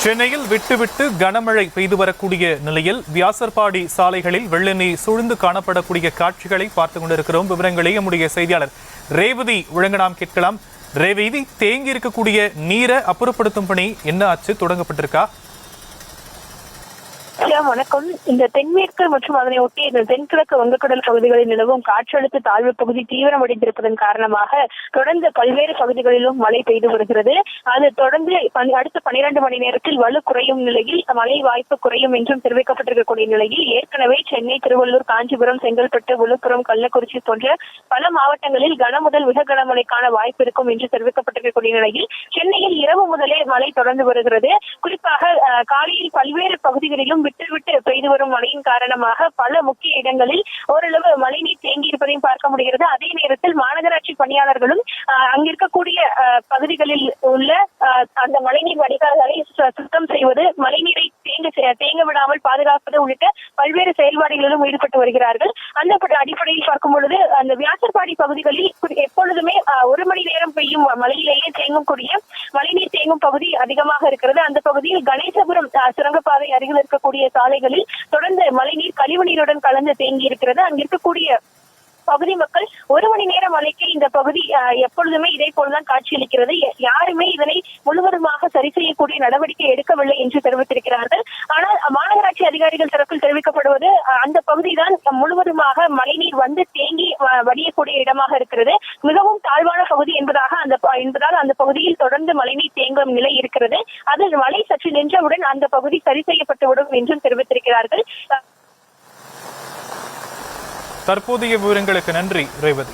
சென்னையில் விட்டுவிட்டு கனமழை பெய்து வரக்கூடிய நிலையில் வியாசர்பாடி சாலைகளில் வெள்ள நீர் சூழ்ந்து காணப்படக்கூடிய காட்சிகளை பார்த்துக் கொண்டிருக்கிறோம். விவரங்களை நம்முடைய செய்தியாளர் ரேவதி வழங்க நாம் கேட்கலாம். ரேவதி, தேங்கி இருக்கக்கூடிய நீரை அப்புறப்படுத்தும் பணி என்ன ஆச்சு, தொடங்கப்பட்டிருக்கா? வணக்கம். இந்த தென்மேற்கு மற்றும் அதனை ஒட்டி இந்த தென்கிழக்கு வங்கக்கடல் பகுதிகளில் நிலவும் காற்றழுத்த தாழ்வு பகுதி தீவிரமடைந்திருப்பதன் காரணமாக தொடர்ந்து பல்வேறு பகுதிகளிலும் மழை பெய்து வருகிறது. அது தொடர்ந்து அடுத்த 12 மணி நேரத்தில் வலு குறையும் நிலையில் மழை வாய்ப்பு குறையும் என்றும் தெரிவிக்கப்பட்டிருக்கக்கூடிய நிலையில் ஏற்கனவே சென்னை, திருவள்ளூர், காஞ்சிபுரம், செங்கல்பட்டு, விழுப்புரம், கள்ளக்குறிச்சி போன்ற பல மாவட்டங்களில் கனமுதல் மிக கனமழைக்கான வாய்ப்பு இருக்கும் என்று தெரிவிக்கப்பட்டிருக்கக்கூடிய நிலையில் சென்னையில் இரவு முதலே மழை தொடர்ந்து வருகிறது. குறிப்பாக காலையில் பல்வேறு பகுதிகளிலும் விட்டு பெய்து வரும் மழையின் காரணமாக பல முக்கிய இடங்களில் ஓரளவு மழைநீர் தேங்கி இருப்பதையும் பார்க்க முடிகிறது. அதே நேரத்தில் மாநகராட்சி பணியாளர்களும் அங்கிருக்கக்கூடிய பகுதிகளில் உள்ள அந்த மழைநீர் வடிகால்களை சுத்தம் செய்வது, மழைநீரை தேங்க விடாமல் பாதுகாப்பது உள்ளிட்ட பல்வேறு செயல்பாடுகளிலும் ஈடுபட்டு வருகிறார்கள். அந்த அடிப்படையில் பார்க்கும் பொழுது அந்த வியாசர்பாடி பகுதிகளில் எப்பொழுதுமே 1 மணி நேரம் பெய்யும் மழையிலேயே தேங்கக்கூடிய மழைநீர் தேங்கும் பகுதி அதிகமாக இருக்கிறது. அந்த பகுதியில் கணேசபுரம் சுரங்கப்பாதை அருகில் இருக்கக்கூடிய சாலைகளில் தொடர்ந்து மழைநீர் கழிவு நீருடன் கலந்து தேங்கி இருக்கிறது. அங்க இருக்கக்கூடிய பகுதி மக்கள் 1 மணி நேர மழைக்கு இந்த பகுதி எப்பொழுதுமே இதே போலதான் காட்சியளிக்கிறது. யாருமே இதனை முழுவதுமாக சரி செய்யக்கூடிய நடவடிக்கை எடுக்கவில்லை என்று தெரிவித்திருக்கிறார்கள். ஆனால் மாநகராட்சி அதிகாரிகள் தரப்பில் தெரிவிக்கப்படுவது அந்த பகுதிதான் முழுவதுமாக மழைநீர் வந்து தேங்கி வடியக்கூடிய இடமாக இருக்கிறது. மிகவும் தாழ்வான பகுதி என்பதால் அந்த பகுதியில் தொடர்ந்து மழைநீர் தேங்கும் நிலை இருக்கிறது. அதில் மழை சற்று நின்றவுடன் அந்த பகுதி சரி செய்யப்பட்டுவிடும் என்றும் தெரிவித்திருக்கிறார்கள். தற்போதைய விவரங்களுக்கு நன்றி ரேவதி.